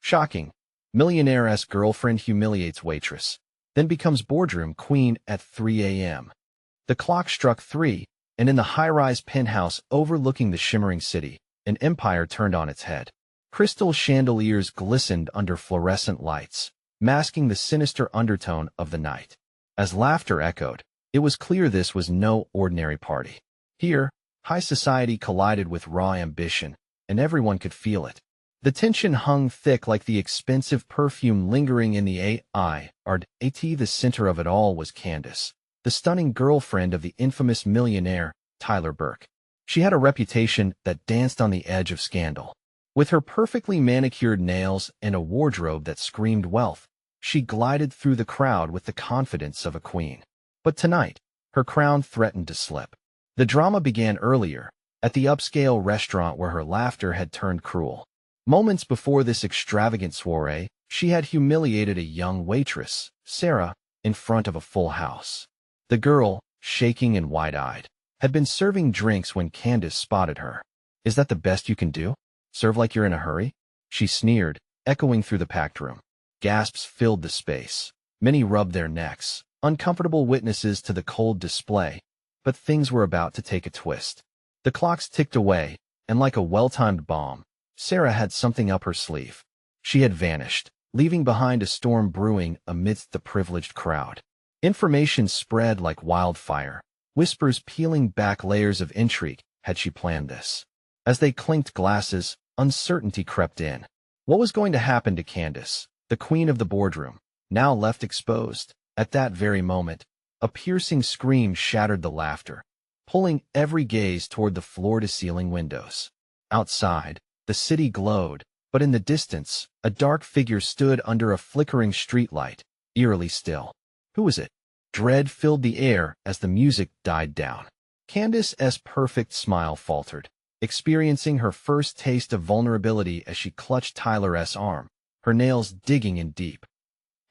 Shocking. Millionaire'S girlfriend humiliates waitress, then becomes boardroom queen at 3 a.m. The clock struck 3, and in the high-rise penthouse overlooking the shimmering city, an empire turned on its head. Crystal chandeliers glistened under fluorescent lights, masking the sinister undertone of the night. As laughter echoed, it was clear this was no ordinary party. Here, high society collided with raw ambition, and everyone could feel it. The tension hung thick like the expensive perfume lingering in the the center of it all was Candace, the stunning girlfriend of the infamous millionaire, Tyler Burke. She had a reputation that danced on the edge of scandal. With her perfectly manicured nails and a wardrobe that screamed wealth, she glided through the crowd with the confidence of a queen. But tonight, her crown threatened to slip. The drama began earlier, at the upscale restaurant where her laughter had turned cruel. Moments before this extravagant soiree, she had humiliated a young waitress, Sarah, in front of a full house. The girl, shaking and wide-eyed, had been serving drinks when Candace spotted her. "Is that the best you can do? Serve like you're in a hurry?" she sneered, echoing through the packed room. Gasps filled the space. Many rubbed their necks, uncomfortable witnesses to the cold display. But things were about to take a twist. The clocks ticked away, and like a well-timed bomb, Sarah had something up her sleeve. She had vanished, leaving behind a storm brewing amidst the privileged crowd. Information spread like wildfire, whispers peeling back layers of intrigue. Had she planned this? As they clinked glasses, uncertainty crept in. What was going to happen to Candace, the queen of the boardroom, now left exposed? At that very moment, a piercing scream shattered the laughter, pulling every gaze toward the floor-to-ceiling windows. Outside, the city glowed, but in the distance, a dark figure stood under a flickering streetlight, eerily still. Who was it? Dread filled the air as the music died down. Candace's perfect smile faltered, experiencing her first taste of vulnerability as she clutched Tyler's arm, her nails digging in deep.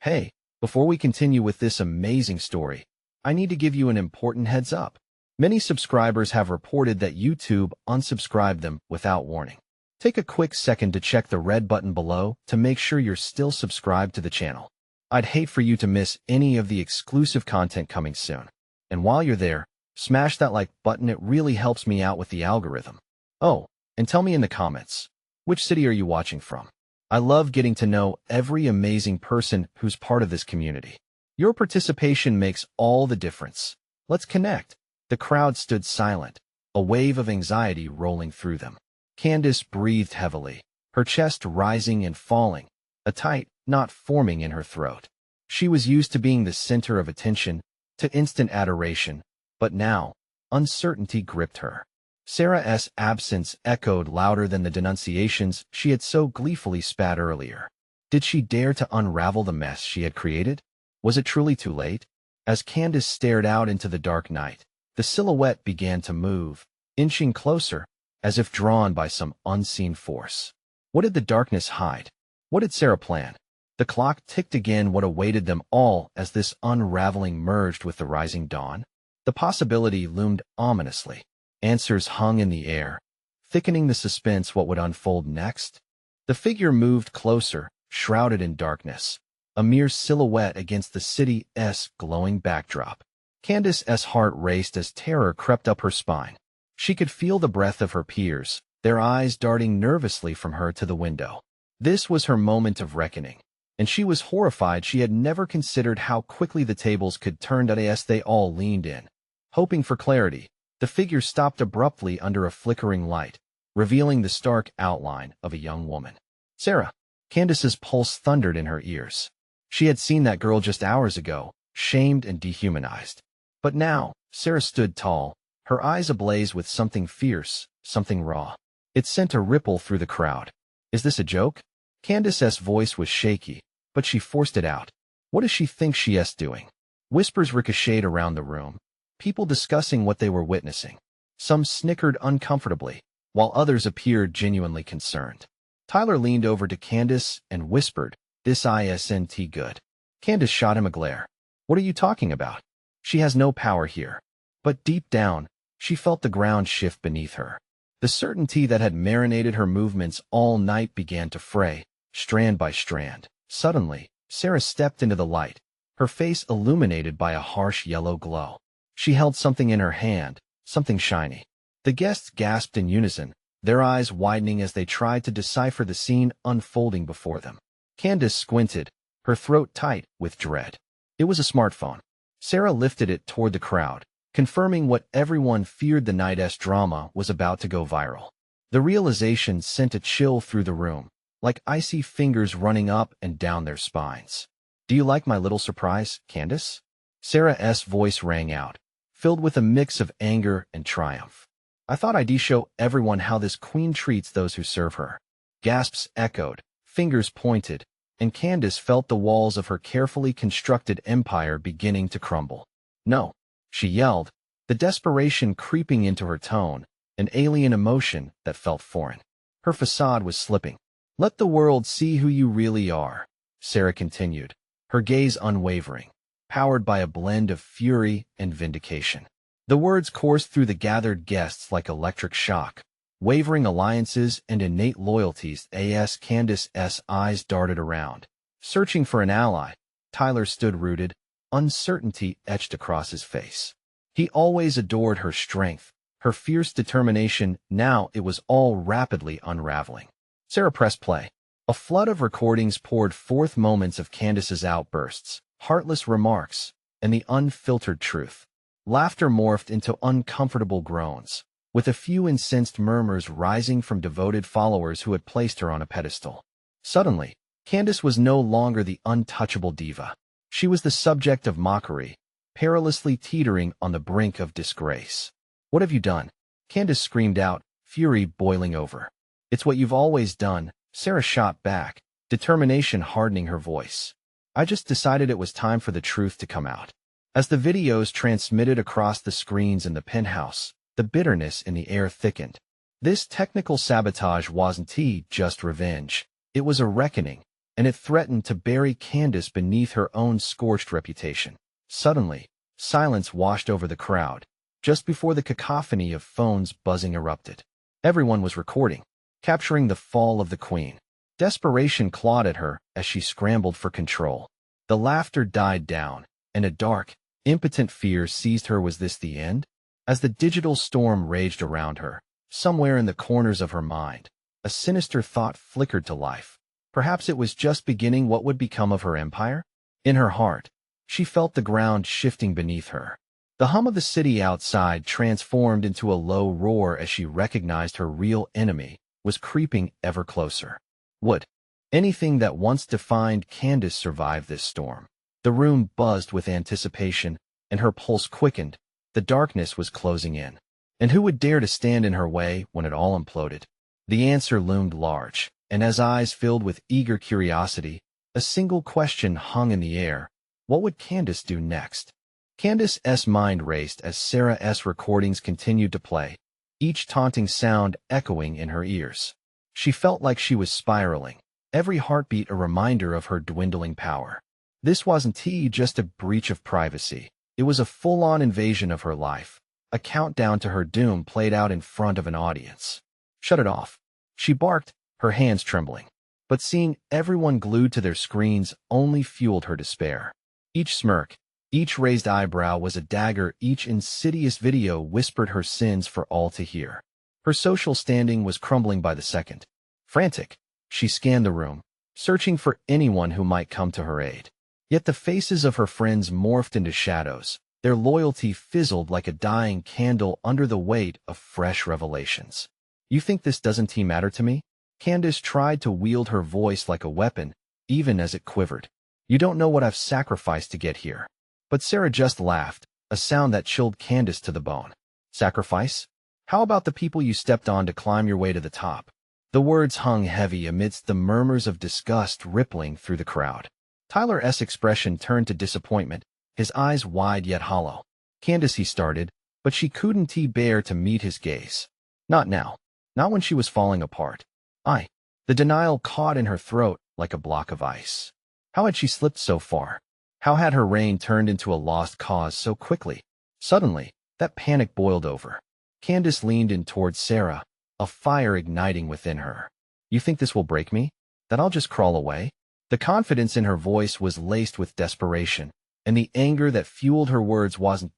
"Hey, before we continue with this amazing story, I need to give you an important heads up. Many subscribers have reported that YouTube unsubscribed them without warning. Take a quick second to check the red button below to make sure you're still subscribed to the channel. I'd hate for you to miss any of the exclusive content coming soon. And while you're there, smash that like button. It really helps me out with the algorithm. Oh, and tell me in the comments, which city are you watching from? I love getting to know every amazing person who's part of this community. Your participation makes all the difference. Let's connect." The crowd stood silent, a wave of anxiety rolling through them. Candace breathed heavily, her chest rising and falling, a tight knot forming in her throat. She was used to being the center of attention, to instant adoration, but now, uncertainty gripped her. Sarah's absence echoed louder than the denunciations she had so gleefully spat earlier. Did she dare to unravel the mess she had created? Was it truly too late? As Candace stared out into the dark night, the silhouette began to move, inching closer, as if drawn by some unseen force. What did the darkness hide? What did Sarah plan? The clock ticked again. What awaited them all as this unraveling merged with the rising dawn? The possibility loomed ominously. Answers hung in the air, thickening the suspense. What would unfold next? The figure moved closer, shrouded in darkness, a mere silhouette against the city's glowing backdrop. Candace's heart raced as terror crept up her spine. She could feel the breath of her peers, their eyes darting nervously from her to the window. This was her moment of reckoning, and she was horrified. She had never considered how quickly the tables could turn. As they all leaned in, hoping for clarity, the figure stopped abruptly under a flickering light, revealing the stark outline of a young woman. Sarah. Candace's pulse thundered in her ears. She had seen that girl just hours ago, shamed and dehumanized. But now, Sarah stood tall, her eyes ablaze with something fierce, something raw. It sent a ripple through the crowd. "Is this a joke?" Candace's voice was shaky, but she forced it out. "What does she think she's doing?" Whispers ricocheted around the room, people discussing what they were witnessing. Some snickered uncomfortably, while others appeared genuinely concerned. Tyler leaned over to Candace and whispered, "This isn't good." Candace shot him a glare. "What are you talking about? She has no power here." But deep down, she felt the ground shift beneath her. The certainty that had marinated her movements all night began to fray, strand by strand. Suddenly, Sarah stepped into the light, her face illuminated by a harsh yellow glow. She held something in her hand, something shiny. The guests gasped in unison, their eyes widening as they tried to decipher the scene unfolding before them. Candace squinted, her throat tight with dread. It was a smartphone. Sarah lifted it toward the crowd, confirming what everyone feared: the night's drama was about to go viral. The realization sent a chill through the room, like icy fingers running up and down their spines. "Do you like my little surprise, Candace?" Sarah's voice rang out, filled with a mix of anger and triumph. "I thought I'd show everyone how this queen treats those who serve her." Gasps echoed, fingers pointed, and Candace felt the walls of her carefully constructed empire beginning to crumble. "No," she yelled, the desperation creeping into her tone, an alien emotion that felt foreign. Her facade was slipping. "Let the world see who you really are," Sarah continued, her gaze unwavering, powered by a blend of fury and vindication. The words coursed through the gathered guests like electric shock. Wavering alliances and innate loyalties. Candace's eyes darted around. Searching for an ally, Tyler stood rooted, uncertainty etched across his face. He always adored her strength, her fierce determination. Now it was all rapidly unraveling. Sarah pressed play. A flood of recordings poured forth, moments of Candace's outbursts, heartless remarks, and the unfiltered truth. Laughter morphed into uncomfortable groans, with a few incensed murmurs rising from devoted followers who had placed her on a pedestal. Suddenly, Candace was no longer the untouchable diva. She was the subject of mockery, perilously teetering on the brink of disgrace. "What have you done?" Candace screamed out, fury boiling over. "It's what you've always done," Sarah shot back, determination hardening her voice. "I just decided it was time for the truth to come out." As the videos transmitted across the screens in the penthouse, the bitterness in the air thickened. This technical sabotage wasn't just revenge. It was a reckoning, and it threatened to bury Candace beneath her own scorched reputation. Suddenly, silence washed over the crowd, just before the cacophony of phones buzzing erupted. Everyone was recording, capturing the fall of the queen. Desperation clawed at her as she scrambled for control. The laughter died down, and a dark, impotent fear seized her. Was this the end? As the digital storm raged around her, somewhere in the corners of her mind, a sinister thought flickered to life. Perhaps it was just beginning. What would become of her empire? In her heart, she felt the ground shifting beneath her. The hum of the city outside transformed into a low roar as she recognized her real enemy was creeping ever closer. Would anything that once defined Candace survive this storm? The room buzzed with anticipation, and her pulse quickened. The darkness was closing in. And who would dare to stand in her way when it all imploded? The answer loomed large, and as eyes filled with eager curiosity, a single question hung in the air. What would Candace do next? Candace's mind raced as Sarah's recordings continued to play, each taunting sound echoing in her ears. She felt like she was spiraling, every heartbeat a reminder of her dwindling power. This wasn't just a breach of privacy. It was a full-on invasion of her life, a countdown to her doom played out in front of an audience. "Shut it off," she barked, her hands trembling. But seeing everyone glued to their screens only fueled her despair. Each smirk, each raised eyebrow was a dagger. Each insidious video whispered her sins for all to hear. Her social standing was crumbling by the second. Frantic, she scanned the room, searching for anyone who might come to her aid. Yet the faces of her friends morphed into shadows. Their loyalty fizzled like a dying candle under the weight of fresh revelations. "You think this doesn't matter to me?" Candace tried to wield her voice like a weapon, even as it quivered. "You don't know what I've sacrificed to get here." But Sarah just laughed, a sound that chilled Candace to the bone. "Sacrifice? How about the people you stepped on to climb your way to the top?" The words hung heavy amidst the murmurs of disgust rippling through the crowd. Tyler's expression turned to disappointment, his eyes wide yet hollow. "Candace," he started, but she couldn't bear to meet his gaze. Not now. Not when she was falling apart. The denial caught in her throat like a block of ice. How had she slipped so far? How had her reign turned into a lost cause so quickly? Suddenly, that panic boiled over. Candace leaned in towards Sarah, a fire igniting within her. "You think this will break me?" That I'll just crawl away? The confidence in her voice was laced with desperation, and the anger that fueled her words wasn't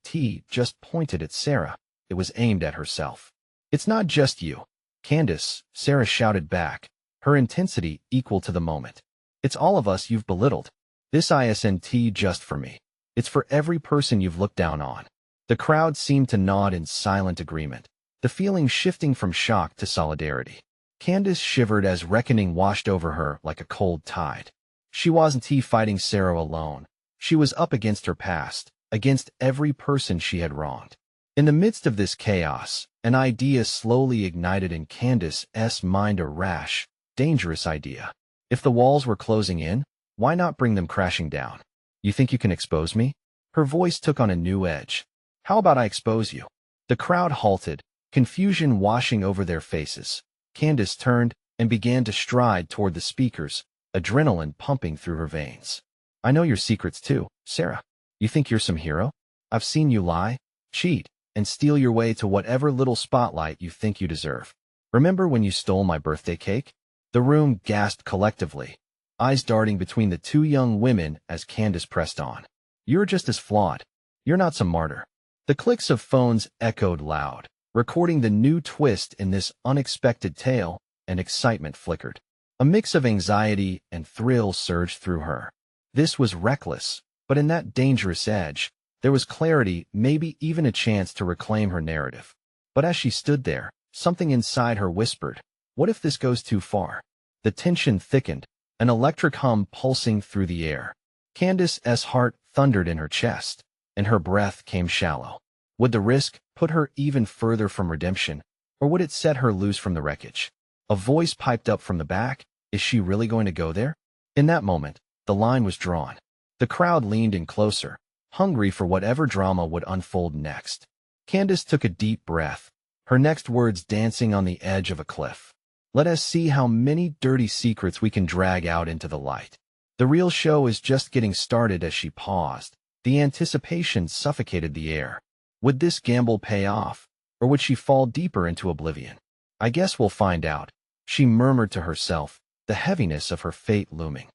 just pointed at Sarah. It was aimed at herself. It's not just you, Candace, Sarah shouted back, her intensity equal to the moment. It's all of us you've belittled. This isn't just for me. It's for every person you've looked down on. The crowd seemed to nod in silent agreement, the feeling shifting from shock to solidarity. Candace shivered as reckoning washed over her like a cold tide. She wasn't fighting Sarah alone. She was up against her past, against every person she had wronged. In the midst of this chaos, an idea slowly ignited in Candace's mind, a rash, dangerous idea. If the walls were closing in, why not bring them crashing down? You think you can expose me? Her voice took on a new edge. How about I expose you? The crowd halted, confusion washing over their faces. Candace turned and began to stride toward the speakers, adrenaline pumping through her veins. I know your secrets too, Sarah. You think you're some hero? I've seen you lie, cheat, and steal your way to whatever little spotlight you think you deserve. Remember when you stole my birthday cake? The room gasped collectively, eyes darting between the two young women as Candace pressed on. You're just as flawed. You're not some martyr. The clicks of phones echoed loud, recording the new twist in this unexpected tale, and excitement flickered. A mix of anxiety and thrill surged through her. This was reckless, but in that dangerous edge, there was clarity, maybe even a chance to reclaim her narrative. But as she stood there, something inside her whispered, what if this goes too far? The tension thickened, an electric hum pulsing through the air. Candace's heart thundered in her chest, and her breath came shallow. Would the risk put her even further from redemption, or would it set her loose from the wreckage? A voice piped up from the back, is she really going to go there? In that moment, the line was drawn. The crowd leaned in closer, hungry for whatever drama would unfold next. Candace took a deep breath, her next words dancing on the edge of a cliff. Let us see how many dirty secrets we can drag out into the light. The real show is just getting started. As she paused, the anticipation suffocated the air. Would this gamble pay off, or would she fall deeper into oblivion? I guess we'll find out, she murmured to herself, the heaviness of her fate looming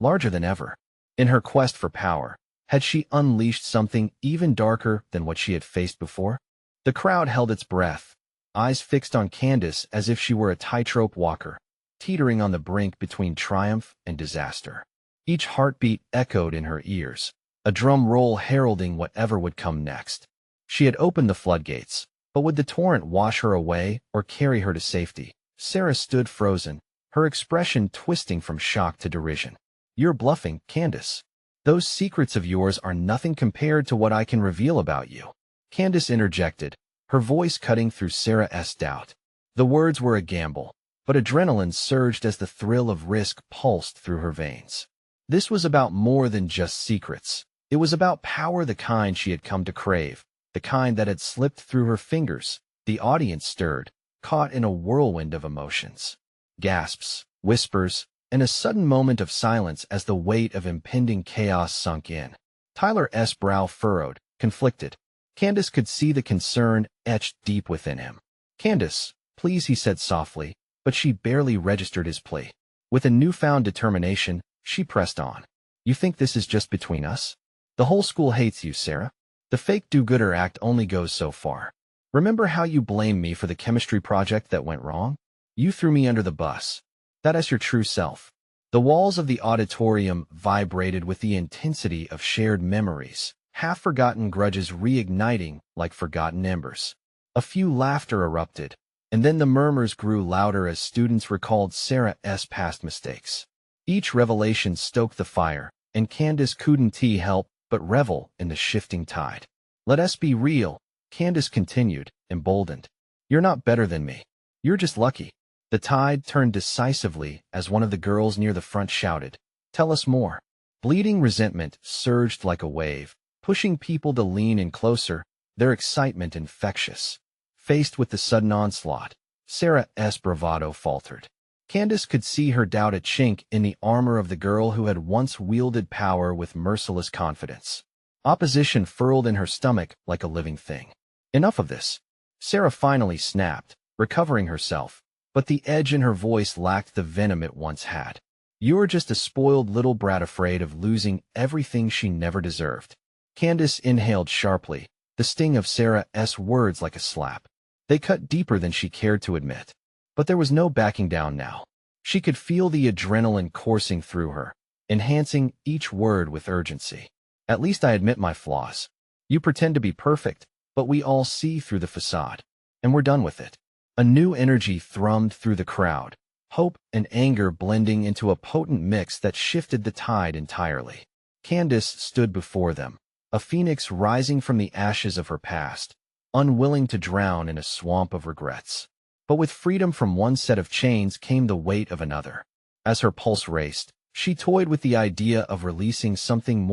larger than ever. In her quest for power, had she unleashed something even darker than what she had faced before? The crowd held its breath, eyes fixed on Candace as if she were a tightrope walker, teetering on the brink between triumph and disaster. Each heartbeat echoed in her ears, a drum roll heralding whatever would come next. She had opened the floodgates, but would the torrent wash her away or carry her to safety? Sarah stood frozen, her expression twisting from shock to derision. You're bluffing, Candace. Those secrets of yours are nothing compared to what I can reveal about you. Candace interjected, her voice cutting through Sarah's doubt. The words were a gamble, but adrenaline surged as the thrill of risk pulsed through her veins. This was about more than just secrets. It was about power, the kind she had come to crave, the kind that had slipped through her fingers. The audience stirred, caught in a whirlwind of emotions. Gasps, whispers, and a sudden moment of silence as the weight of impending chaos sunk in. Tyler's brow furrowed, conflicted. Candace could see the concern etched deep within him. Candace, please, he said softly, but she barely registered his plea. With a newfound determination, she pressed on. You think this is just between us? The whole school hates you, Sarah. The fake do-gooder act only goes so far. Remember how you blamed me for the chemistry project that went wrong? You threw me under the bus. That is your true self. The walls of the auditorium vibrated with the intensity of shared memories, half-forgotten grudges reigniting like forgotten embers. A few laughter erupted, and then the murmurs grew louder as students recalled Sarah's past mistakes. Each revelation stoked the fire, and Candace couldn't help but revel in the shifting tide. Let us be real, Candace continued, emboldened. You're not better than me. You're just lucky. The tide turned decisively as one of the girls near the front shouted, tell us more. Bleeding resentment surged like a wave, pushing people to lean in closer, their excitement infectious. Faced with the sudden onslaught, Sarah's bravado faltered. Candace could see her doubt a chink in the armor of the girl who had once wielded power with merciless confidence. Opposition furled in her stomach like a living thing. Enough of this. Sarah finally snapped, recovering herself, but the edge in her voice lacked the venom it once had. You're just a spoiled little brat afraid of losing everything she never deserved. Candace inhaled sharply, the sting of Sarah's words like a slap. They cut deeper than she cared to admit. But there was no backing down now. She could feel the adrenaline coursing through her, enhancing each word with urgency. At least I admit my flaws. You pretend to be perfect, but we all see through the facade. And we're done with it. A new energy thrummed through the crowd, hope and anger blending into a potent mix that shifted the tide entirely. Candace stood before them, a phoenix rising from the ashes of her past, unwilling to drown in a swamp of regrets. But with freedom from one set of chains came the weight of another. As her pulse raced, she toyed with the idea of releasing something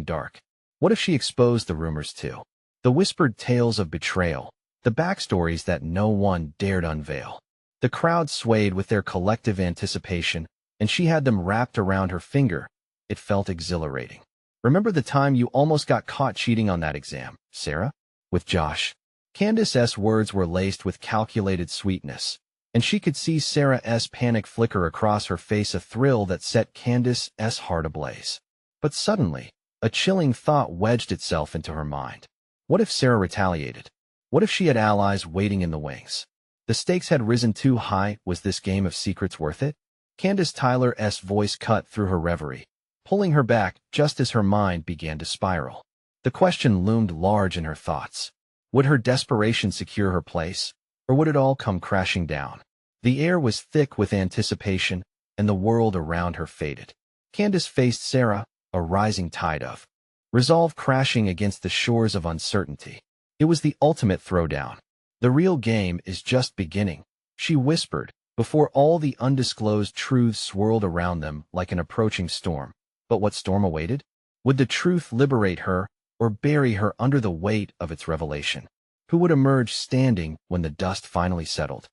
dark. What if she exposed the rumors too? The whispered tales of betrayal, the backstories that no one dared unveil. The crowd swayed with their collective anticipation, and she had them wrapped around her finger. It felt exhilarating. Remember the time you almost got caught cheating on that exam, Sarah? With Josh. Candace's words were laced with calculated sweetness, and she could see Sarah's panic flicker across her face, a thrill that set Candace's heart ablaze. But suddenly, a chilling thought wedged itself into her mind. What if Sarah retaliated? What if she had allies waiting in the wings? The stakes had risen too high. Was this game of secrets worth it? Candace Tyler's voice cut through her reverie, pulling her back just as her mind began to spiral. The question loomed large in her thoughts. Would her desperation secure her place, or would it all come crashing down? The air was thick with anticipation, and the world around her faded. Candace faced Sarah, a rising tide of resolve crashing against the shores of uncertainty. It was the ultimate throwdown. The real game is just beginning, she whispered, before all the undisclosed truths swirled around them like an approaching storm. But what storm awaited? Would the truth liberate her, or bury her under the weight of its revelation? Who would emerge standing when the dust finally settled?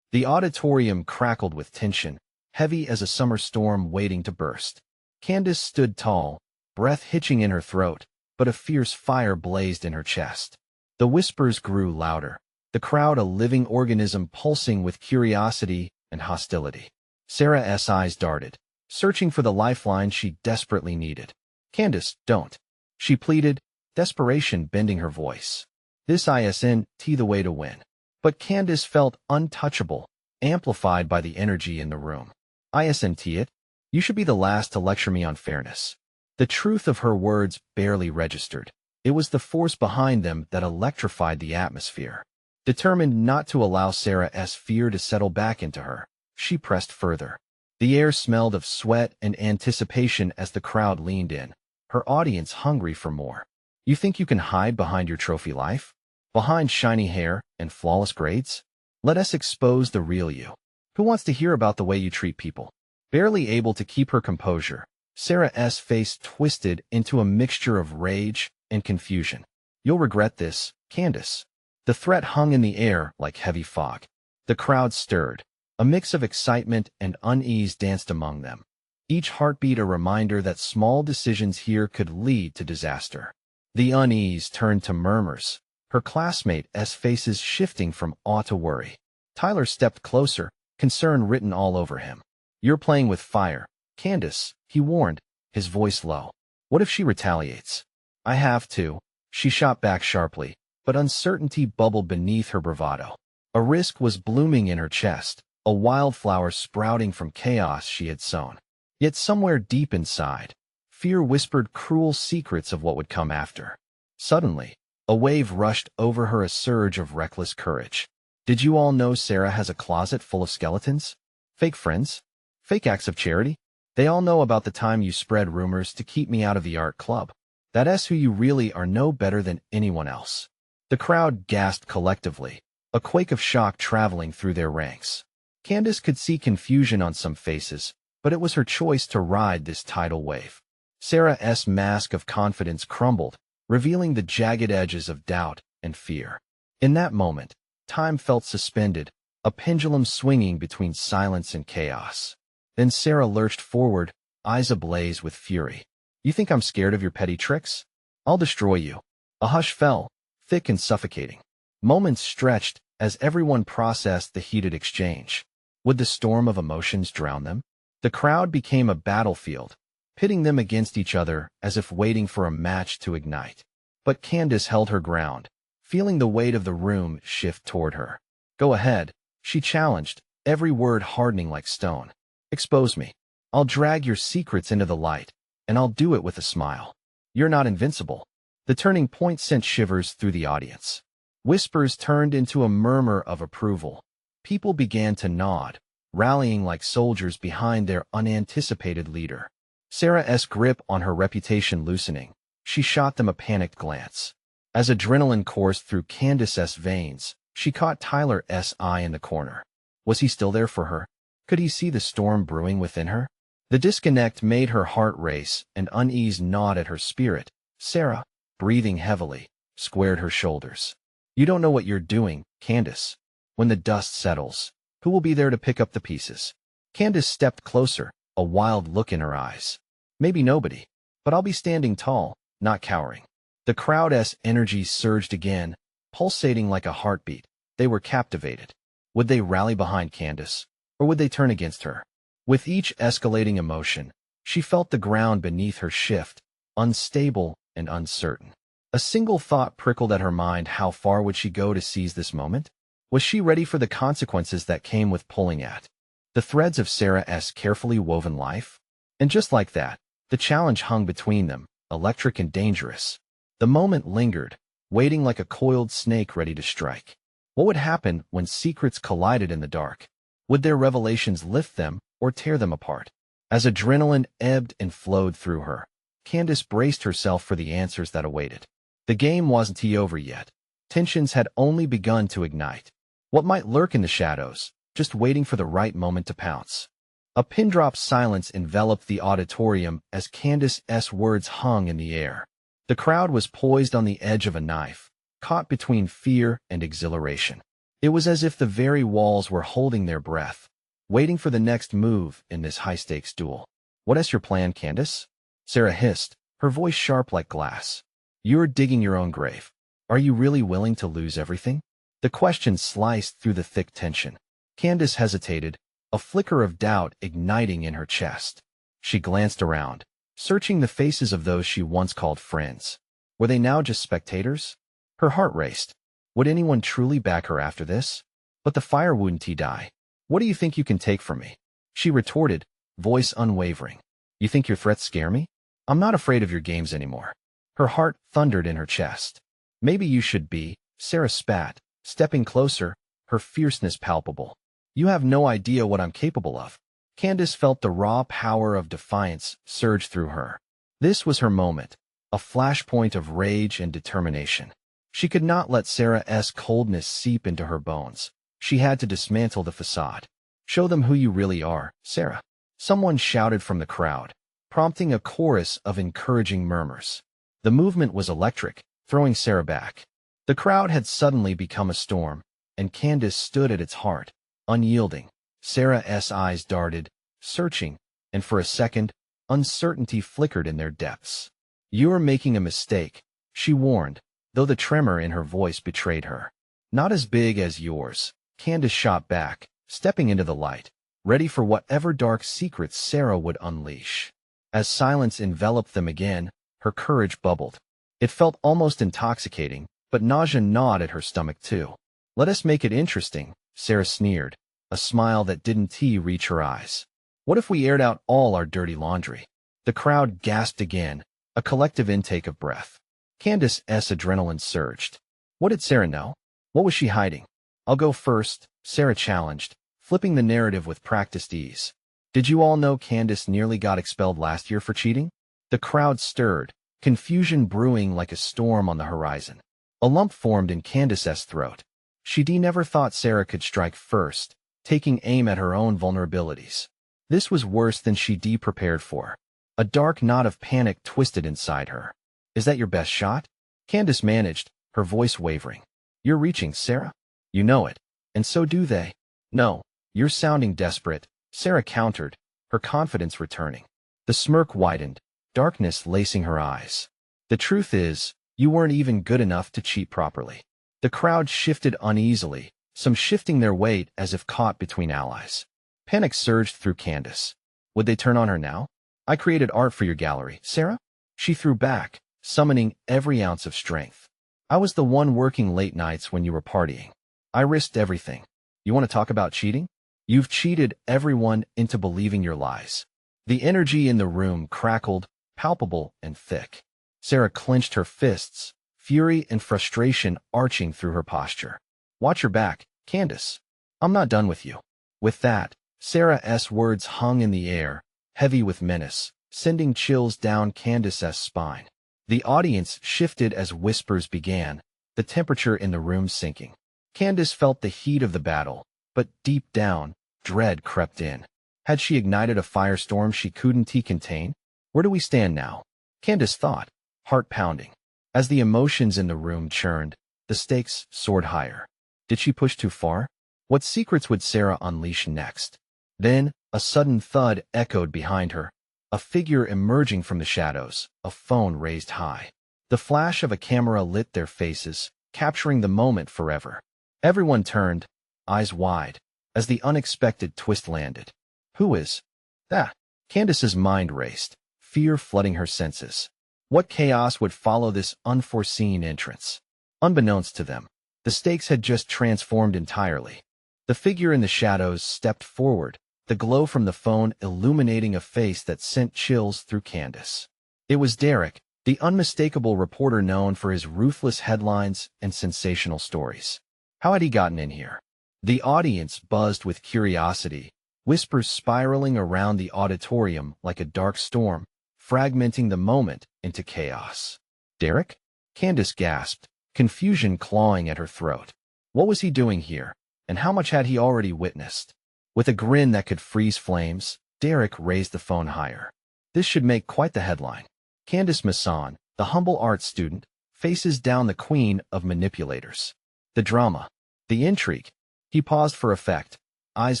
The auditorium crackled with tension, heavy as a summer storm waiting to burst. Candace stood tall, breath hitching in her throat, but a fierce fire blazed in her chest. The whispers grew louder, the crowd a living organism pulsing with curiosity and hostility. Sarah's eyes darted, searching for the lifeline she desperately needed. Candace, don't, she pleaded, desperation bending her voice. This isn't the way to win. But Candace felt untouchable, amplified by the energy in the room. Isn't it? You should be the last to lecture me on fairness. The truth of her words barely registered. It was the force behind them that electrified the atmosphere. Determined not to allow Sarah's fear to settle back into her, she pressed further. The air smelled of sweat and anticipation as the crowd leaned in, her audience hungry for more. You think you can hide behind your trophy life? Behind shiny hair and flawless grades? Let us expose the real you. Who wants to hear about the way you treat people? Barely able to keep her composure, Sarah's face twisted into a mixture of rage and confusion. You'll regret this, Candace. The threat hung in the air like heavy fog. The crowd stirred. A mix of excitement and unease danced among them, each heartbeat a reminder that small decisions here could lead to disaster. The unease turned to murmurs, her classmates' faces shifting from awe to worry. Tyler stepped closer, concern written all over him. You're playing with fire, Candace, he warned, his voice low. What if she retaliates? I have to, she shot back sharply, but uncertainty bubbled beneath her bravado. A risk was blooming in her chest, a wildflower sprouting from chaos she had sown. Yet somewhere deep inside, fear whispered cruel secrets of what would come after. Suddenly, a wave rushed over her, a surge of reckless courage. Did you all know Sarah has a closet full of skeletons? Fake friends? Fake acts of charity? They all know about the time you spread rumors to keep me out of the art club. That's who you really are, no better than anyone else. The crowd gasped collectively, a quake of shock traveling through their ranks. Candace could see confusion on some faces, but it was her choice to ride this tidal wave. Sarah's mask of confidence crumbled, revealing the jagged edges of doubt and fear. In that moment, time felt suspended, a pendulum swinging between silence and chaos. Then Sarah lurched forward, eyes ablaze with fury. You think I'm scared of your petty tricks? I'll destroy you. A hush fell, thick and suffocating. Moments stretched as everyone processed the heated exchange. Would the storm of emotions drown them? The crowd became a battlefield, pitting them against each other as if waiting for a match to ignite. But Candace held her ground, feeling the weight of the room shift toward her. "Go ahead," she challenged, every word hardening like stone. "Expose me. I'll drag your secrets into the light, and I'll do it with a smile. You're not invincible." The turning point sent shivers through the audience. Whispers turned into a murmur of approval. People began to nod, rallying like soldiers behind their unanticipated leader. Sarah's grip on her reputation loosening. She shot them a panicked glance. As adrenaline coursed through Candace's veins, she caught Tyler's eye in the corner. Was he still there for her? Could he see the storm brewing within her? The disconnect made her heart race and unease gnawed at her spirit. Sarah, breathing heavily, squared her shoulders. "You don't know what you're doing, Candace. When the dust settles, who will be there to pick up the pieces?" Candace stepped closer, a wild look in her eyes. "Maybe nobody, but I'll be standing tall, not cowering." The crowd's energy surged again, pulsating like a heartbeat. They were captivated. Would they rally behind Candace, or would they turn against her? With each escalating emotion, she felt the ground beneath her shift, unstable and uncertain. A single thought prickled at her mind: how far would she go to seize this moment? Was she ready for the consequences that came with pulling at the threads of Sarah's carefully woven life? And just like that, the challenge hung between them, electric and dangerous. The moment lingered, waiting like a coiled snake ready to strike. What would happen when secrets collided in the dark? Would their revelations lift them or tear them apart? As adrenaline ebbed and flowed through her, Candace braced herself for the answers that awaited. The game wasn't over yet. Tensions had only begun to ignite. What might lurk in the shadows, just waiting for the right moment to pounce? A pin-drop silence enveloped the auditorium as Candace's words hung in the air. The crowd was poised on the edge of a knife, caught between fear and exhilaration. It was as if the very walls were holding their breath, waiting for the next move in this high-stakes duel. "What is your plan, Candace?" Sarah hissed, her voice sharp like glass. "You're digging your own grave. Are you really willing to lose everything?" The question sliced through the thick tension. Candace hesitated, a flicker of doubt igniting in her chest. She glanced around, searching the faces of those she once called friends. Were they now just spectators? Her heart raced. Would anyone truly back her after this? But the fire wouldn't die. "What do you think you can take from me?" she retorted, voice unwavering. "You think your threats scare me? I'm not afraid of your games anymore." Her heart thundered in her chest. "Maybe you should be," Sarah spat, stepping closer, her fierceness palpable. "You have no idea what I'm capable of." Candace felt the raw power of defiance surge through her. This was her moment, a flashpoint of rage and determination. She could not let Sarah's coldness seep into her bones. She had to dismantle the facade. "Show them who you really are, Sarah," someone shouted from the crowd, prompting a chorus of encouraging murmurs. The movement was electric, throwing Sarah back. The crowd had suddenly become a storm, and Candace stood at its heart, unyielding. Sarah's eyes darted, searching, and for a second, uncertainty flickered in their depths. "You're making a mistake," she warned, though the tremor in her voice betrayed her. "Not as big as yours," Candace shot back, stepping into the light, ready for whatever dark secrets Sarah would unleash. As silence enveloped them again, her courage bubbled. It felt almost intoxicating, but nausea gnawed at her stomach too. "Let us make it interesting," Sarah sneered, a smile that didn't reach her eyes. "What if we aired out all our dirty laundry?" The crowd gasped again, a collective intake of breath. Candace's adrenaline surged. What did Sarah know? What was she hiding? "I'll go first," Sarah challenged, flipping the narrative with practiced ease. "Did you all know Candace nearly got expelled last year for cheating?" The crowd stirred, confusion brewing like a storm on the horizon. A lump formed in Candace's throat. She never thought Sarah could strike first, taking aim at her own vulnerabilities. This was worse than she prepared for. A dark knot of panic twisted inside her. "Is that your best shot?" Candace managed, her voice wavering. "You're reaching, Sarah. You know it, and so do they." "No, you're sounding desperate," Sarah countered, her confidence returning. The smirk widened, darkness lacing her eyes. "The truth is, you weren't even good enough to cheat properly." The crowd shifted uneasily, some shifting their weight as if caught between allies. Panic surged through Candace. Would they turn on her now? I created art for your gallery, Sarah? She threw back, summoning every ounce of strength. I was the one working late nights when you were partying. I risked everything. You want to talk about cheating? You've cheated everyone into believing your lies. The energy in the room crackled, palpable and thick. Sarah clenched her fists, fury and frustration arching through her posture. Watch your back, Candace. I'm not done with you. With that, Sarah's words hung in the air, heavy with menace, sending chills down Candace's spine. The audience shifted as whispers began, the temperature in the room sinking. Candace felt the heat of the battle, but deep down, dread crept in. Had she ignited a firestorm she couldn't contain? Where do we stand now? Candace thought, heart pounding. As the emotions in the room churned, the stakes soared higher. Did she push too far? What secrets would Sarah unleash next? Then, a sudden thud echoed behind her, a figure emerging from the shadows, a phone raised high. The flash of a camera lit their faces, capturing the moment forever. Everyone turned, eyes wide, as the unexpected twist landed. Who is that? Candace's mind raced, fear flooding her senses. What chaos would follow this unforeseen entrance? Unbeknownst to them, the stakes had just transformed entirely. The figure in the shadows stepped forward, the glow from the phone illuminating a face that sent chills through Candace. It was Derek, the unmistakable reporter known for his ruthless headlines and sensational stories. How had he gotten in here? The audience buzzed with curiosity, whispers spiraling around the auditorium like a dark storm, fragmenting the moment into chaos. Derek? Candace gasped, confusion clawing at her throat. What was he doing here, and how much had he already witnessed? With a grin that could freeze flames, Derek raised the phone higher. This should make quite the headline. Candace Masson, the humble art student, faces down the queen of manipulators. The drama, the intrigue. He paused for effect, eyes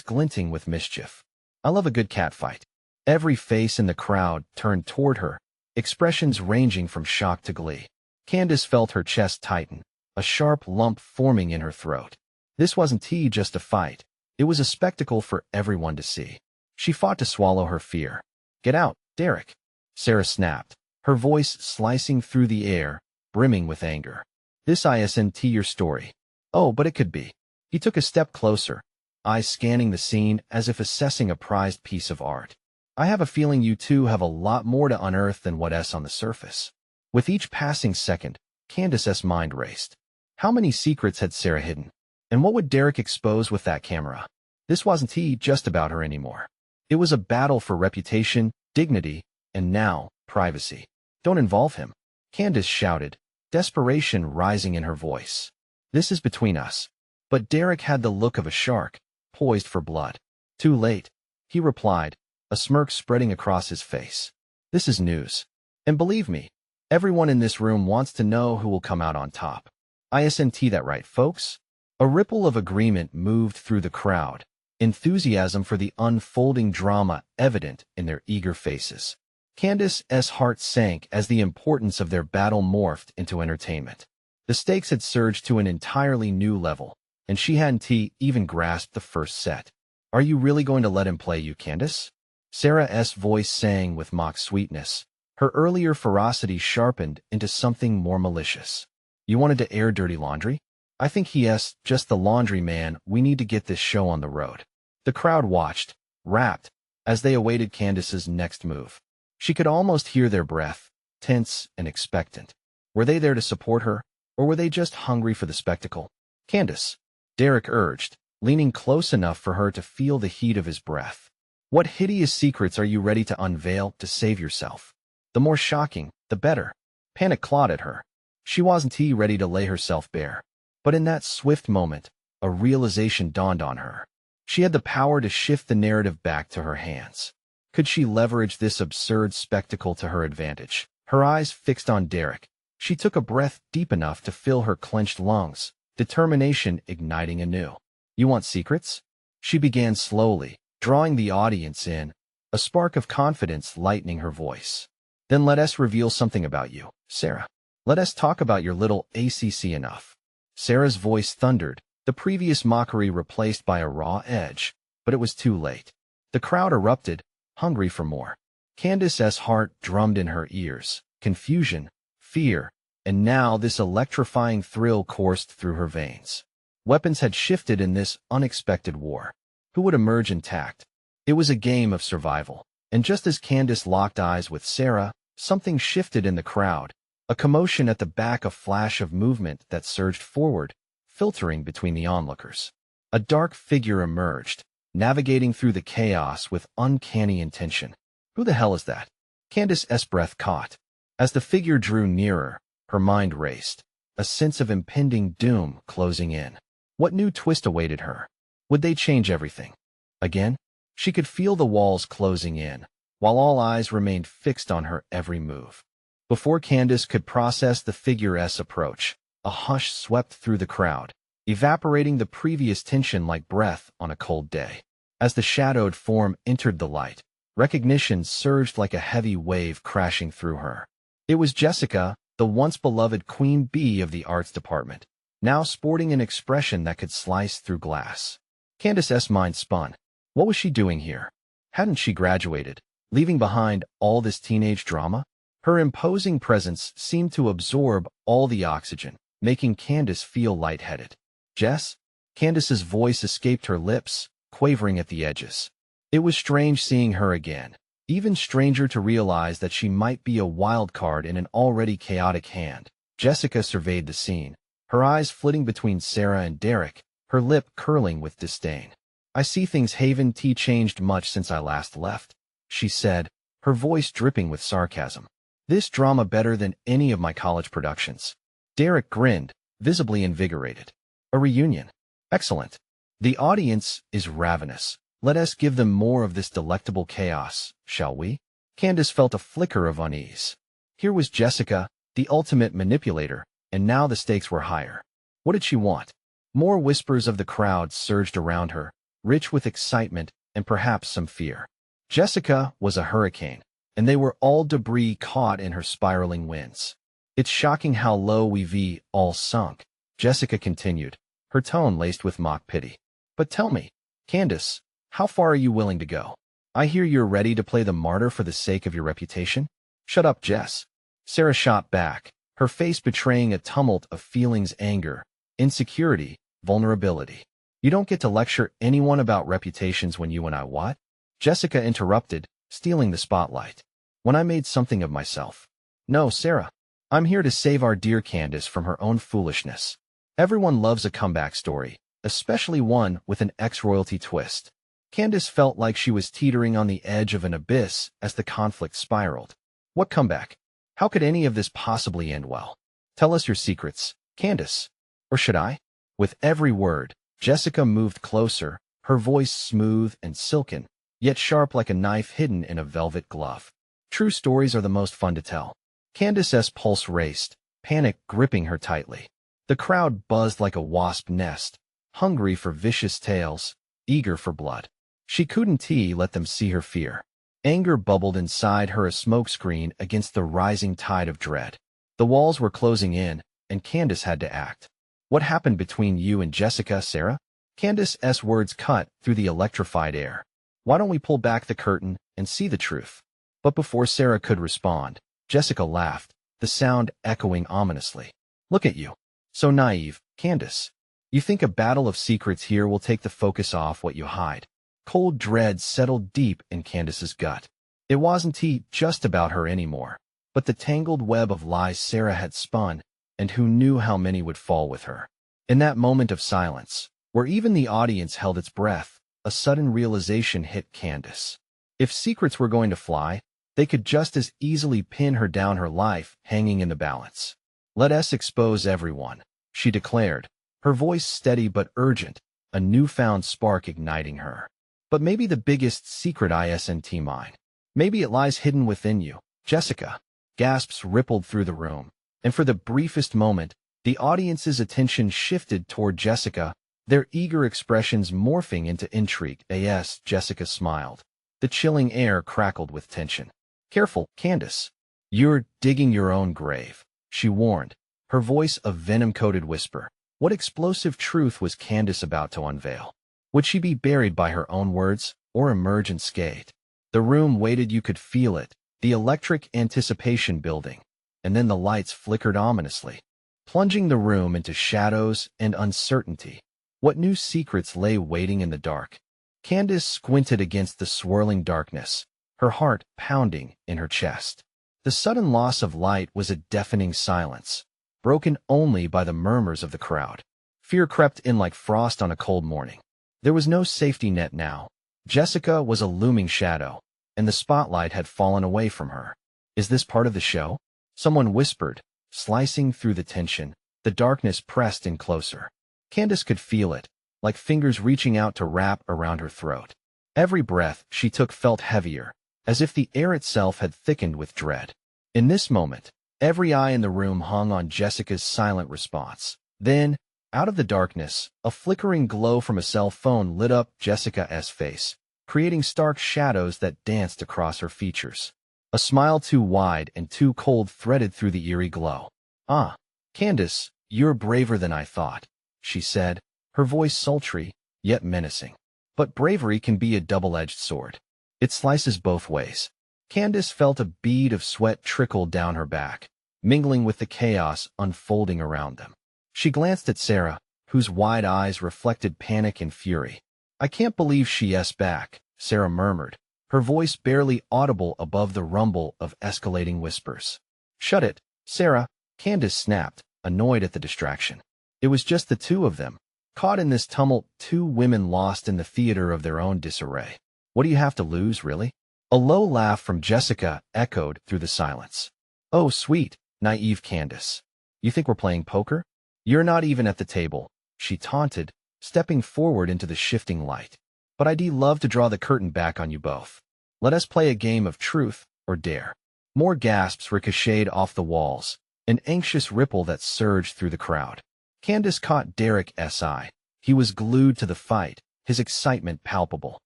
glinting with mischief. I love a good catfight. Every face in the crowd turned toward her, expressions ranging from shock to glee. Candace felt her chest tighten, a sharp lump forming in her throat. This wasn't just a fight. It was a spectacle for everyone to see. She fought to swallow her fear. Get out, Derek. Sarah snapped, her voice slicing through the air, brimming with anger. This isn't your story. Oh, but it could be. He took a step closer, eyes scanning the scene as if assessing a prized piece of art. I have a feeling you two have a lot more to unearth than what's on the surface. With each passing second, Candace's mind raced. How many secrets had Sarah hidden? And what would Derek expose with that camera? This wasn't just about her anymore. It was a battle for reputation, dignity, and now, privacy. Don't involve him, Candace shouted, desperation rising in her voice. This is between us. But Derek had the look of a shark, poised for blood. Too late, he replied, a smirk spreading across his face. This is news. And believe me, everyone in this room wants to know who will come out on top. Isn't that right, folks? A ripple of agreement moved through the crowd, enthusiasm for the unfolding drama evident in their eager faces. Candace's heart sank as the importance of their battle morphed into entertainment. The stakes had surged to an entirely new level, and she hadn't even grasped the first set. Are you really going to let him play you, Candace? Sarah's voice sang with mock sweetness, her earlier ferocity sharpened into something more malicious. You wanted to air dirty laundry? I think he's just the laundry man we need to get this show on the road. The crowd watched, rapt, as they awaited Candace's next move. She could almost hear their breath, tense and expectant. Were they there to support her, or were they just hungry for the spectacle? Candace, Derek urged, leaning close enough for her to feel the heat of his breath. What hideous secrets are you ready to unveil to save yourself? The more shocking, the better. Panic clawed at her. She wasn't ready to lay herself bare. But in that swift moment, a realization dawned on her. She had the power to shift the narrative back to her hands. Could she leverage this absurd spectacle to her advantage? Her eyes fixed on Derek, she took a breath deep enough to fill her clenched lungs, determination igniting anew. You want secrets? She began slowly, drawing the audience in, a spark of confidence lightening her voice. Then let us reveal something about you, Sarah. Let us talk about your little ACC enough. Sarah's voice thundered, the previous mockery replaced by a raw edge, but it was too late. The crowd erupted, hungry for more. Candace's heart drummed in her ears. Confusion, fear, and now this electrifying thrill coursed through her veins. Weapons had shifted in this unexpected war. Who would emerge intact? It was a game of survival. And just as Candace locked eyes with Sarah, something shifted in the crowd. A commotion at the back, a flash of movement that surged forward, filtering between the onlookers. A dark figure emerged, navigating through the chaos with uncanny intention. Who the hell is that? Candace's breath caught. As the figure drew nearer, her mind raced, a sense of impending doom closing in. What new twist awaited her? Would they change everything? Again? She could feel the walls closing in, while all eyes remained fixed on her every move. Before Candace could process the figure's approach, a hush swept through the crowd, evaporating the previous tension like breath on a cold day. As the shadowed form entered the light, recognition surged like a heavy wave crashing through her. It was Jessica, the once beloved queen bee of the arts department, now sporting an expression that could slice through glass. Candace's mind spun. What was she doing here? Hadn't she graduated, leaving behind all this teenage drama? Her imposing presence seemed to absorb all the oxygen, making Candace feel lightheaded. Jess? Candace's voice escaped her lips, quavering at the edges. It was strange seeing her again, even stranger to realize that she might be a wild card in an already chaotic hand. Jessica surveyed the scene, her eyes flitting between Sarah and Derek, her lip curling with disdain. I see things haven't changed much since I last left, she said, her voice dripping with sarcasm. This drama better than any of my college productions. Derek grinned, visibly invigorated. A reunion. Excellent. The audience is ravenous. Let us give them more of this delectable chaos, shall we? Candace felt a flicker of unease. Here was Jessica, the ultimate manipulator, and now the stakes were higher. What did she want? More whispers of the crowd surged around her, rich with excitement and perhaps some fear. Jessica was a hurricane, and they were all debris caught in her spiraling winds. It's shocking how low we've all sunk, Jessica continued, her tone laced with mock pity. But tell me, Candace, how far are you willing to go? I hear you're ready to play the martyr for the sake of your reputation. Shut up, Jess. Sarah shot back, her face betraying a tumult of feelings: anger, insecurity, vulnerability. You don't get to lecture anyone about reputations when you and I what? Jessica interrupted, stealing the spotlight. When I made something of myself. No, Sarah. I'm here to save our dear Candace from her own foolishness. Everyone loves a comeback story, especially one with an ex-royalty twist. Candace felt like she was teetering on the edge of an abyss as the conflict spiraled. What comeback? How could any of this possibly end well? Tell us your secrets, Candace. Or should I? With every word, Jessica moved closer, her voice smooth and silken, yet sharp like a knife hidden in a velvet glove. True stories are the most fun to tell. Candace's pulse raced, panic gripping her tightly. The crowd buzzed like a wasp nest, hungry for vicious tales, eager for blood. She couldn't let them see her fear. Anger bubbled inside her, a smokescreen against the rising tide of dread. The walls were closing in, and Candace had to act. What happened between you and Jessica, Sarah? Candace's words cut through the electrified air. Why don't we pull back the curtain and see the truth? But before Sarah could respond, Jessica laughed, the sound echoing ominously. Look at you. So naive, Candace. You think a battle of secrets here will take the focus off what you hide. Cold dread settled deep in Candace's gut. It wasn't just about her anymore, but the tangled web of lies Sarah had spun, and who knew how many would fall with her. In that moment of silence, where even the audience held its breath, a sudden realization hit Candace. If secrets were going to fly, they could just as easily pin her down, her life hanging in the balance. Let us expose everyone, she declared, her voice steady but urgent, a newfound spark igniting her. But maybe the biggest secret isn't mine. Maybe it lies hidden within you, Jessica. Gasps rippled through the room, and for the briefest moment, the audience's attention shifted toward Jessica, their eager expressions morphing into intrigue. Yes, Jessica smiled. The chilling air crackled with tension. Careful, Candace. You're digging your own grave, she warned, her voice a venom-coated whisper. What explosive truth was Candace about to unveil? Would she be buried by her own words, or emerge unscathed? The room waited, you could feel it, the electric anticipation building, and then the lights flickered ominously, plunging the room into shadows and uncertainty. What new secrets lay waiting in the dark? Candace squinted against the swirling darkness, her heart pounding in her chest. The sudden loss of light was a deafening silence, broken only by the murmurs of the crowd. Fear crept in like frost on a cold morning. There was no safety net now. Jessica was a looming shadow, and the spotlight had fallen away from her. Is this part of the show? Someone whispered, slicing through the tension. The darkness pressed in closer. Candace could feel it, like fingers reaching out to wrap around her throat. Every breath she took felt heavier, as if the air itself had thickened with dread. In this moment, every eye in the room hung on Jessica's silent response. Then, out of the darkness, a flickering glow from a cell phone lit up Jessica's face, creating stark shadows that danced across her features. A smile too wide and too cold threaded through the eerie glow. "Ah, Candace, you're braver than I thought," she said, her voice sultry, yet menacing. But bravery can be a double-edged sword. It slices both ways. Candace felt a bead of sweat trickle down her back, mingling with the chaos unfolding around them. She glanced at Sarah, whose wide eyes reflected panic and fury. "I can't believe she's back," Sarah murmured, her voice barely audible above the rumble of escalating whispers. "Shut it, Sarah," Candace snapped, annoyed at the distraction. It was just the two of them, caught in this tumult, two women lost in the theater of their own disarray. "What do you have to lose, really?" A low laugh from Jessica echoed through the silence. "Oh, sweet, naive Candace. You think we're playing poker? You're not even at the table," she taunted, stepping forward into the shifting light. "But I'd love to draw the curtain back on you both. Let us play a game of truth or dare." More gasps ricocheted off the walls, an anxious ripple that surged through the crowd. Candace caught Derek's eye. He was glued to the fight, his excitement palpable.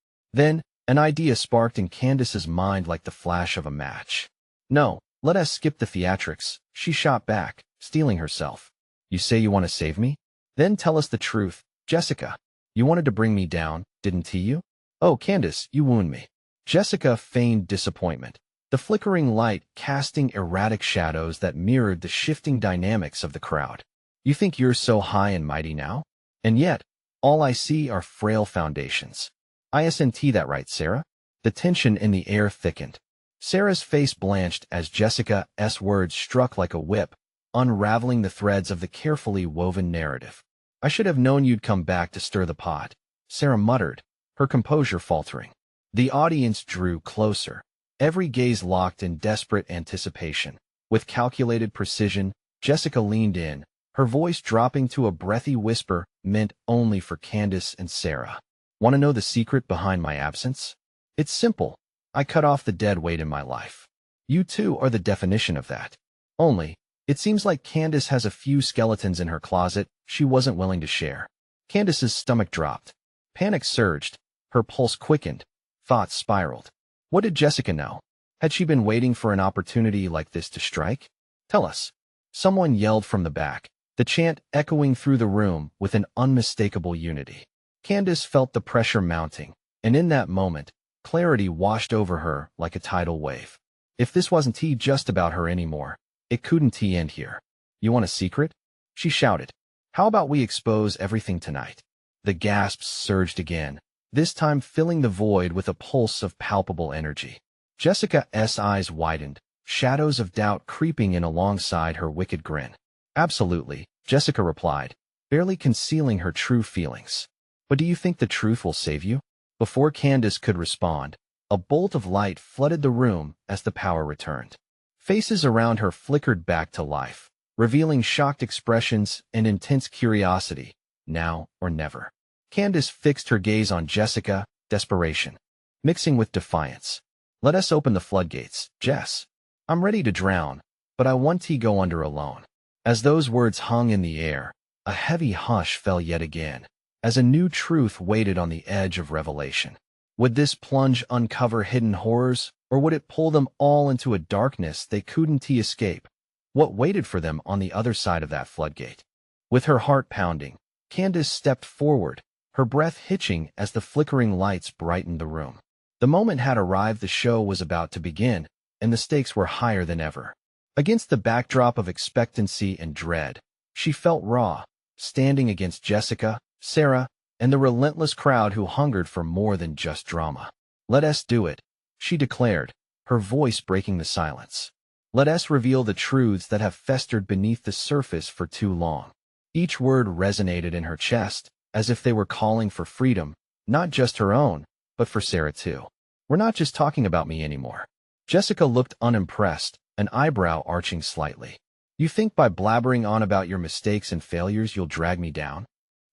Then, an idea sparked in Candace's mind like the flash of a match. "No, let us skip the theatrics," she shot back, steeling herself. "You say you want to save me? Then tell us the truth, Jessica. You wanted to bring me down, didn't you?" "Oh, Candace, you wound me." Jessica feigned disappointment, the flickering light casting erratic shadows that mirrored the shifting dynamics of the crowd. "You think you're so high and mighty now? And yet, all I see are frail foundations." "Isn't that right, Sarah?" The tension in the air thickened. Sarah's face blanched as Jessica's words struck like a whip, unraveling the threads of the carefully woven narrative. "I should have known you'd come back to stir the pot," Sarah muttered, her composure faltering. The audience drew closer, every gaze locked in desperate anticipation. With calculated precision, Jessica leaned in, her voice dropping to a breathy whisper meant only for Candace and Sarah. "Want to know the secret behind my absence? It's simple. I cut off the dead weight in my life. You two are the definition of that. Only, it seems like Candace has a few skeletons in her closet she wasn't willing to share." Candace's stomach dropped. Panic surged, her pulse quickened, thoughts spiraled. What did Jessica know? Had she been waiting for an opportunity like this to strike? "Tell us." Someone yelled from the back, the chant echoing through the room with an unmistakable unity. Candace felt the pressure mounting, and in that moment, clarity washed over her like a tidal wave. If this wasn't just about her anymore, it couldn't end here. "You want a secret?" she shouted. "How about we expose everything tonight?" The gasps surged again, this time filling the void with a pulse of palpable energy. Jessica's eyes widened, shadows of doubt creeping in alongside her wicked grin. "Absolutely," Jessica replied, barely concealing her true feelings. "But do you think the truth will save you?" Before Candace could respond, a bolt of light flooded the room as the power returned. Faces around her flickered back to life, revealing shocked expressions and intense curiosity, now or never. Candace fixed her gaze on Jessica, desperation, mixing with defiance. "Let us open the floodgates, Jess. I'm ready to drown, but I want to go under alone." As those words hung in the air, a heavy hush fell yet again, as a new truth waited on the edge of revelation. Would this plunge uncover hidden horrors, or would it pull them all into a darkness they couldn't escape? What waited for them on the other side of that floodgate? With her heart pounding, Candace stepped forward, her breath hitching as the flickering lights brightened the room. The The moment had arrived, the show was about to begin, and the stakes were higher than ever. Against the backdrop of expectancy and dread, she felt raw, standing against Jessica, Sarah, and the relentless crowd who hungered for more than just drama. "Let us do it," she declared, her voice breaking the silence. "Let us reveal the truths that have festered beneath the surface for too long." Each word resonated in her chest, as if they were calling for freedom, not just her own, but for Sarah too. "We're not just talking about me anymore." Jessica looked unimpressed, an eyebrow arching slightly. "You think by blabbering on about your mistakes and failures you'll drag me down?"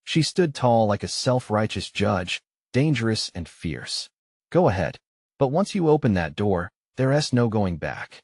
She stood tall like a self-righteous judge, dangerous and fierce. "Go ahead. But once you open that door, there's no going back."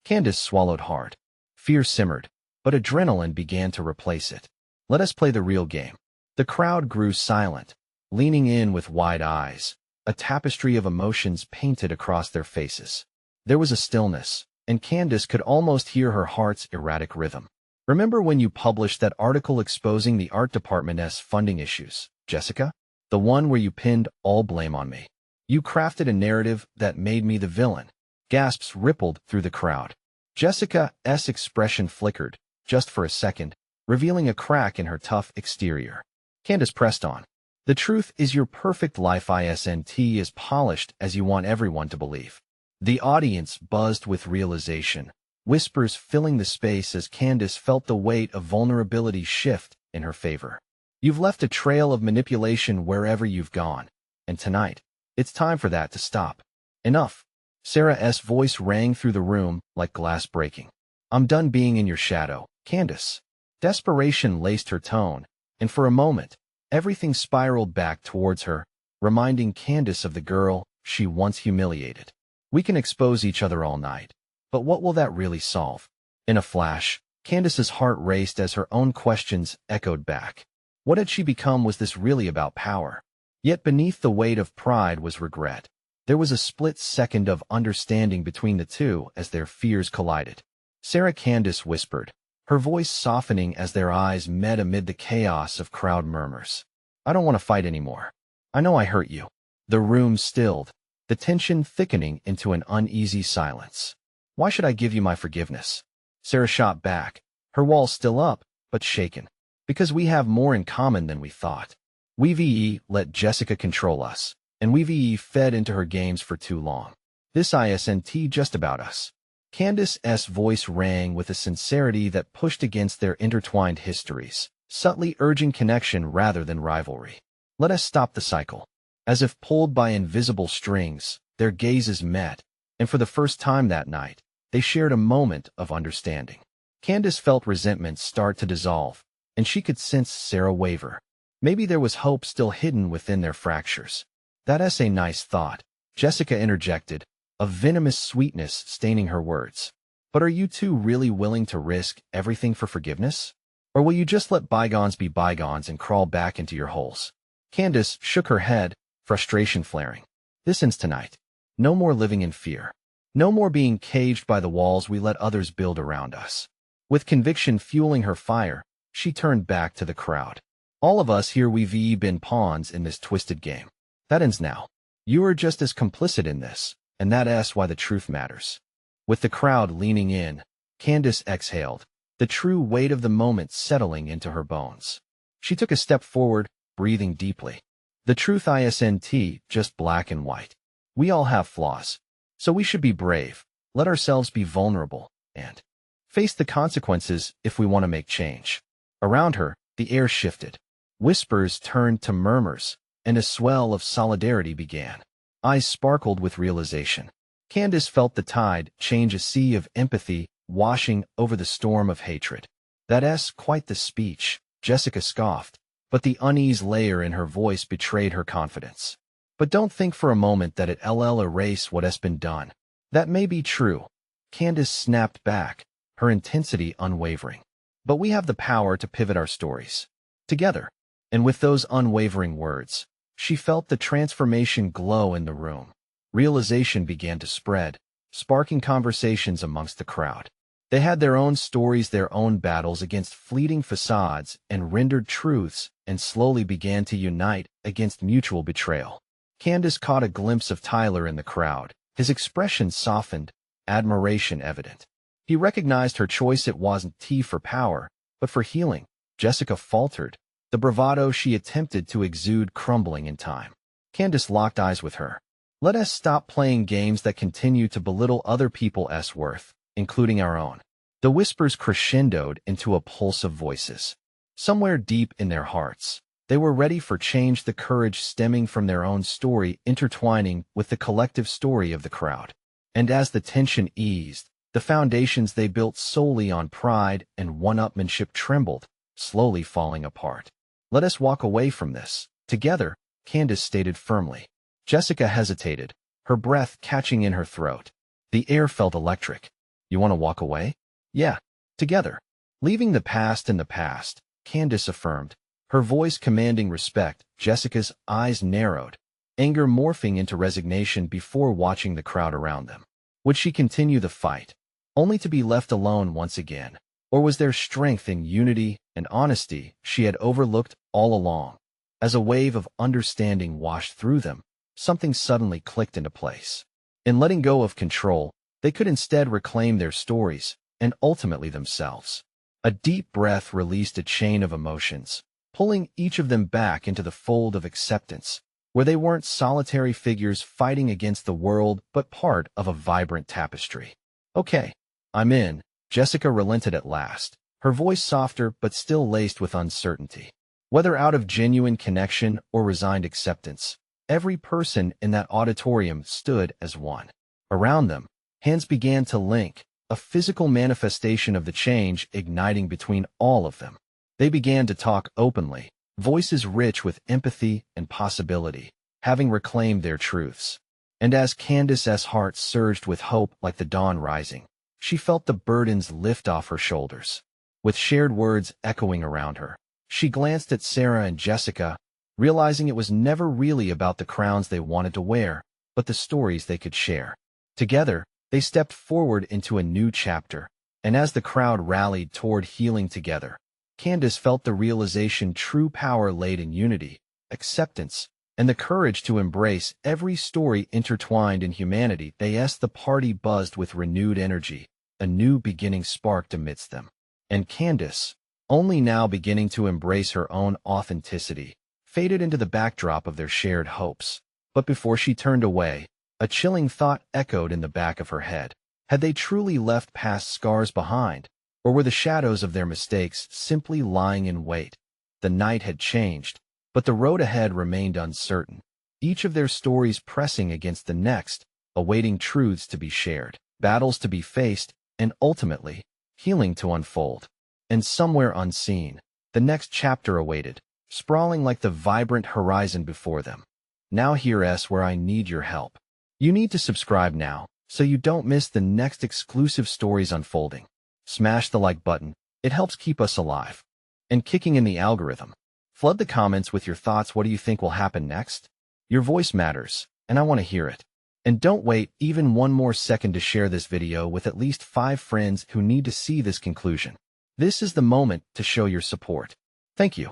Candace swallowed hard. Fear simmered, but adrenaline began to replace it. "Let us play the real game." The crowd grew silent, leaning in with wide eyes, a tapestry of emotions painted across their faces. There was a stillness, and Candace could almost hear her heart's erratic rhythm. "Remember when you published that article exposing the art department's funding issues, Jessica? The one where you pinned all blame on me. You crafted a narrative that made me the villain." Gasps rippled through the crowd. Jessica's expression flickered, just for a second, revealing a crack in her tough exterior. Candace pressed on. "The truth is your perfect life isn't as polished as you want everyone to believe." The audience buzzed with realization, whispers filling the space as Candace felt the weight of vulnerability shift in her favor. "You've left a trail of manipulation wherever you've gone, and tonight, it's time for that to stop." "Enough." Sarah's voice rang through the room like glass breaking. "I'm done being in your shadow, Candace." Desperation laced her tone, and for a moment, everything spiraled back towards her, reminding Candace of the girl she once humiliated. "We can expose each other all night, but what will that really solve?" In a flash, Candace's heart raced as her own questions echoed back. What had she become? Was this really about power? Yet beneath the weight of pride was regret. There was a split second of understanding between the two as their fears collided. "Sarah," Candace whispered, her voice softening as their eyes met amid the chaos of crowd murmurs. "I don't want to fight anymore. I know I hurt you." The room stilled, the tension thickening into an uneasy silence. "Why should I give you my forgiveness?" Sarah shot back, her walls still up, but shaken. "Because we have more in common than we thought. We've let Jessica control us, and we've fed into her games for too long. This isn't just about us." Candace's voice rang with a sincerity that pushed against their intertwined histories, subtly urging connection rather than rivalry. "Let us stop the cycle." As if pulled by invisible strings, their gazes met, and for the first time that night, they shared a moment of understanding. Candace felt resentment start to dissolve, and she could sense Sarah waver. Maybe there was hope still hidden within their fractures. "That's a nice thought," Jessica interjected, a venomous sweetness staining her words. "But are you two really willing to risk everything for forgiveness? Or will you just let bygones be bygones and crawl back into your holes?" Candace shook her head, frustration flaring. "This ends tonight. No more living in fear. No more being caged by the walls we let others build around us." With conviction fueling her fire, she turned back to the crowd. "All of us here, we've been pawns in this twisted game. That ends now. You are just as complicit in this, and that's why the truth matters." With the crowd leaning in, Candace exhaled, the true weight of the moment settling into her bones. She took a step forward, breathing deeply. "The truth isn't just black and white. We all have flaws. So we should be brave, let ourselves be vulnerable, and face the consequences if we want to make change." Around her, the air shifted. Whispers turned to murmurs, and a swell of solidarity began. Eyes sparkled with realization. Candace felt the tide change, a sea of empathy washing over the storm of hatred. "That's quite the speech," Jessica scoffed, but the unease layer in her voice betrayed her confidence. "But don't think for a moment that it'll erase what has been done." "That may be true," Candace snapped back, her intensity unwavering. "But we have the power to pivot our stories. Together." And with those unwavering words, she felt the transformation glow in the room. Realization began to spread, sparking conversations amongst the crowd. They had their own stories, their own battles against fleeting facades and rendered truths, and slowly began to unite against mutual betrayal. Candace caught a glimpse of Tyler in the crowd, his expression softened, admiration evident. He recognized her choice. It wasn't tea for power, but for healing. Jessica faltered, the bravado she attempted to exude crumbling in time. Candace locked eyes with her. Let us stop playing games that continue to belittle other people's worth, including our own. The whispers crescendoed into a pulse of voices. Somewhere deep in their hearts, they were ready for change, the courage stemming from their own story intertwining with the collective story of the crowd. And as the tension eased, the foundations they built solely on pride and one-upmanship trembled, slowly falling apart. Let us walk away from this, together, Candace stated firmly. Jessica hesitated, her breath catching in her throat. The air felt electric. You want to walk away? Yeah, together. Leaving the past in the past, Candace affirmed, her voice commanding respect. Jessica's eyes narrowed, anger morphing into resignation before watching the crowd around them. Would she continue the fight, only to be left alone once again? Or was there strength in unity and honesty she had overlooked all along? As a wave of understanding washed through them, something suddenly clicked into place. In letting go of control, they could instead reclaim their stories, and ultimately themselves. A deep breath released a chain of emotions, pulling each of them back into the fold of acceptance, where they weren't solitary figures fighting against the world but part of a vibrant tapestry. Okay, I'm in. Jessica relented at last, her voice softer but still laced with uncertainty. Whether out of genuine connection or resigned acceptance, every person in that auditorium stood as one. Around them, hands began to link, a physical manifestation of the change igniting between all of them. They began to talk openly, voices rich with empathy and possibility, having reclaimed their truths. And as Candace's heart surged with hope like the dawn rising, she felt the burdens lift off her shoulders. With shared words echoing around her, she glanced at Sarah and Jessica, realizing it was never really about the crowns they wanted to wear, but the stories they could share. Together, they stepped forward into a new chapter, and as the crowd rallied toward healing together, Candace felt the realization true power laid in unity, acceptance, and the courage to embrace every story intertwined in humanity. The party buzzed with renewed energy, a new beginning sparked amidst them. And Candace, only now beginning to embrace her own authenticity, faded into the backdrop of their shared hopes. But before she turned away, a chilling thought echoed in the back of her head. Had they truly left past scars behind, or were the shadows of their mistakes simply lying in wait? The night had changed, but the road ahead remained uncertain, each of their stories pressing against the next, awaiting truths to be shared, battles to be faced, and ultimately, healing to unfold. And somewhere unseen, the next chapter awaited, sprawling like the vibrant horizon before them. Now here's where I need your help. You need to subscribe now, so you don't miss the next exclusive stories unfolding. Smash the like button, it helps keep us alive. And kicking in the algorithm. Flood the comments with your thoughts. What do you think will happen next? Your voice matters, and I want to hear it. And don't wait even one more second to share this video with at least 5 friends who need to see this conclusion. This is the moment to show your support. Thank you.